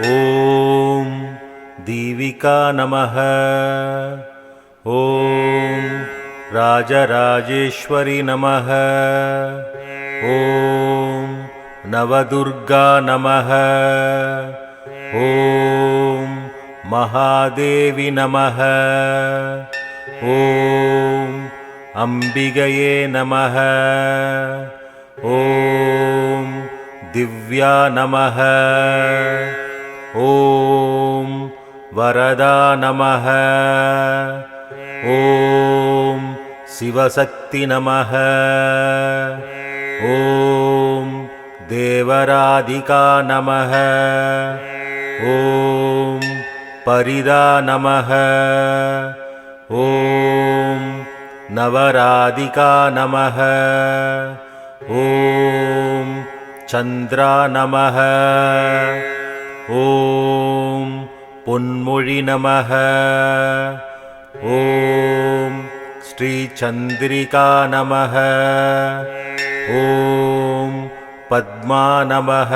ॐ दीविका नमः। ॐ राजराजेश्वरी नमः। ॐ नवदुर्गा नमः। ॐ महादेवी नमः। ॐ अम्बिगये नमः। ॐ दिव्या नमः। ॐ वरदा नमः। ॐ शिवशक्ति नमः। ॐ देवराधिका नमः। ॐ परिदा नमः। ॐ नवराधिका नमः। ॐ चन्द्रा नमः। ॐ पुन्मुळि नमः। ॐ श्रीचन्द्रिका नमः। ॐ पद्मा नमः।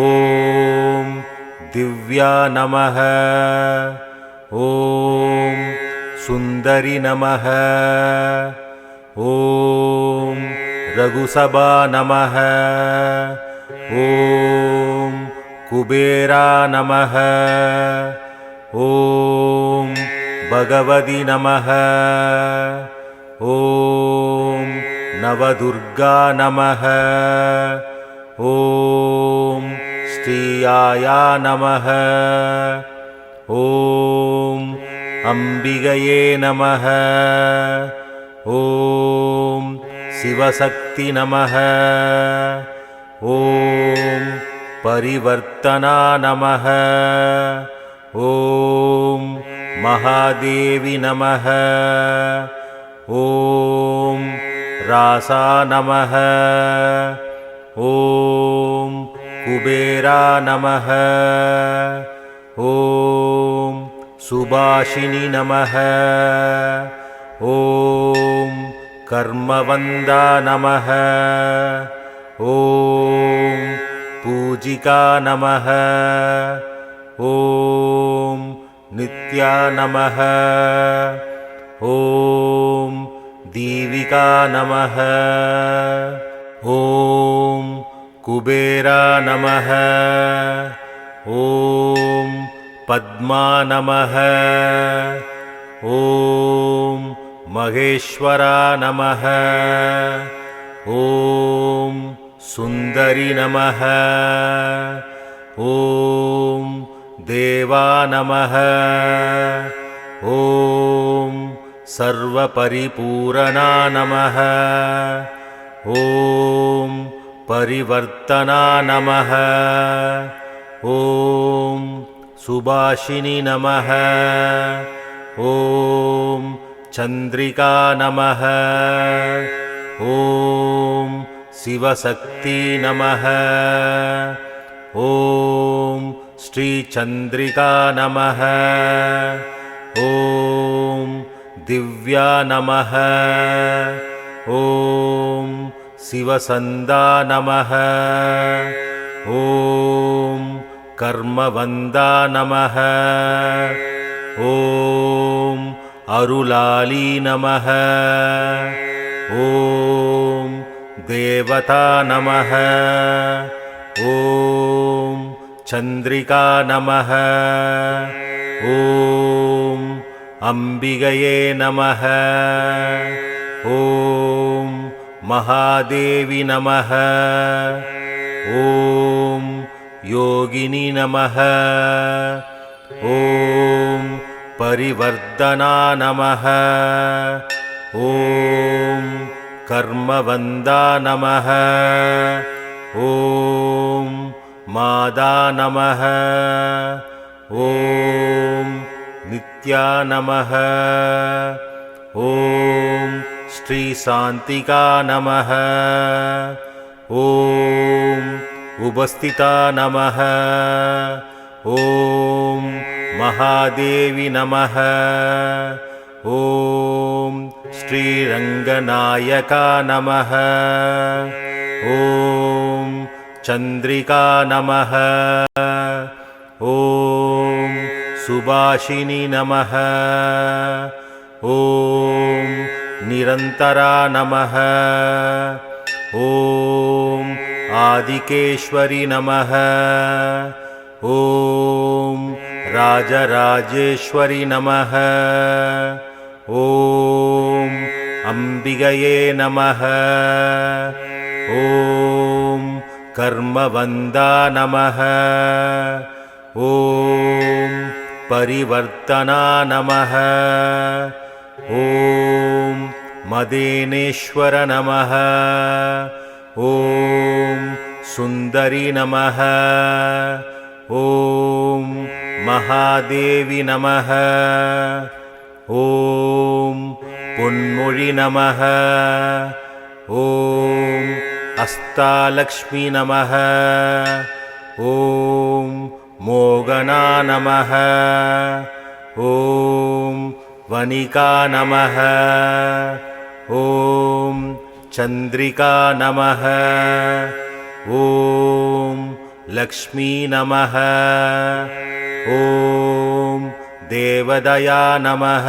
ॐ दिव्या नमः। ॐ सुन्दरी नमः। ॐ रघुसभा नमः। ॐ कुबेरा नमः। ॐ भगवती नमः। ॐ नवदुर्गा नमः। ॐ श्रीयाया नमः। ॐ अम्बिगये नमः। ॐ शिवशक्ति नमः। ॐ परिवर्तना नमः। ॐ महादेवी नमः। ॐ रासा नमः। ॐ कुबेरा नमः। ॐ सुभाषिनी नमः। ॐ कर्मवन्दा नमः। ॐ पूजिका नमः। ॐ नित्या नमः। ॐ दीविका नमः। ॐ कुबेरा नमः। ॐ पद्मा नमः। ॐ महेश्वरा नमः। ॐ सुन्दरी नमः। ॐ देवा नमः। ॐ सर्वपरिपूरणा नमः। ॐ परिवर्तना नमः। ॐ सुभाषिनी नमः। ॐ चन्द्रिका नमः। ॐ शिवशक्ति नमः। ॐ श्रीचन्द्रिका नमः। ॐ दिव्या नमः। ॐ शिवसन्दा नमः। ॐ कर्मवन्दा नमः। ॐ अरुलाली नमः। ॐ देवता नमः। ॐ चन्द्रिका नमः। ॐ अम्बिगये नमः। ॐ महादेवी नमः। ॐ योगिनी नमः। ॐ परिवर्तना नमः। ॐ कर्मवन्दा नमः। ॐ मादा नमः। ॐ नित्या नमः। ॐ श्रीशान्तिका नमः। ॐ उपस्थिता नमः। ॐ महादेवी नमः। ॐ श्रीरङ्गनायका नमः। ॐ चन्द्रिका नमः। ॐ सुभाषिनी नमः। ॐ निरन्तरा नमः। ॐ आदिकेश्वरी नमः। ॐ राजराजेश्वरी नमः। ॐ अम्बिगये नमः। ॐ कर्मवन्दा नमः। ॐ परिवर्तना नमः। ॐ मदेनेश्वर नमः। ॐ सुन्दरी नमः। ॐ महादेवी नमः। ॐ पुन्मुळि नमः। ॐ अस्तालक्ष्मी नमः। ॐ मोगना नमः। ॐ वनिका नमः। ॐ चन्द्रिका नमः। ॐ लक्ष्मी नमः। ॐ देवदया नमः।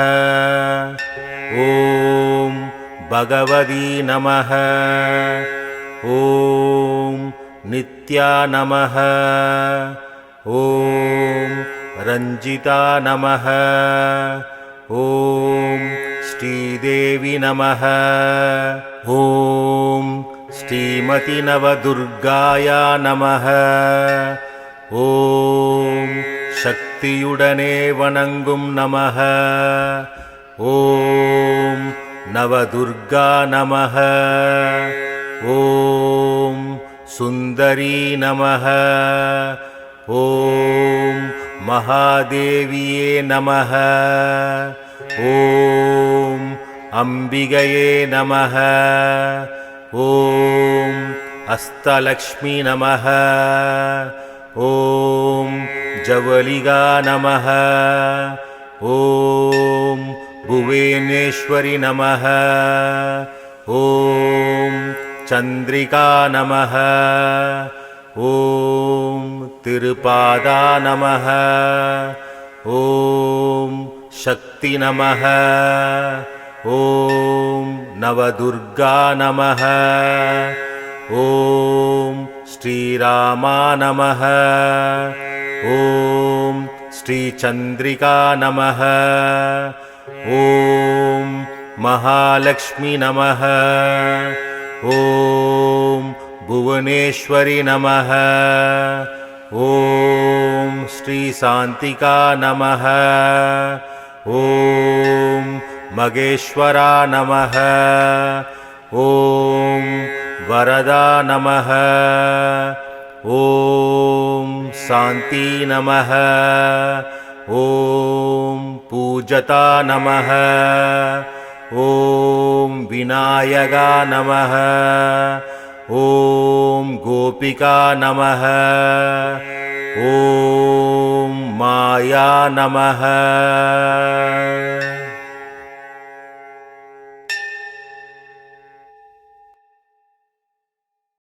ॐ भगवती नमः। ॐ नित्या नमः। ॐ रञ्जिता नमः। ॐ श्रीदेवी नमः। ॐ श्रीमती नवदुर्गाया नमः। ॐ शक्तियुडने वणंगुम नमः। ॐ नवदुर्गा नमः। ॐ सुन्दरी नमः। ॐ महादेविये नमः। ॐ अम्बिगये नमः। ॐ अस्तलक्ष्मी नमः। ॐ जवलिगा नमः। ॐ भुवनेश्वरी नमः। ॐ चन्द्रिका नमः। ॐ तिरुपादा नमः। ॐ शक्ति नमः। ॐ नवदुर्गा नमः। ॐ श्रीरामा नमः। ॐ श्रीचन्द्रिका नमः। ॐ महालक्ष्मी नमः। ॐ भुवनेश्वरी नमः। ॐ श्रीशान्तिका नमः। ॐ मगेश्वरा नमः। ॐ वरदा नमः। ॐ शान्ति नमः। ॐ पूजता नमः। ॐ विनायका नमः। ॐ गोपिका नमः। ॐ माया नमः।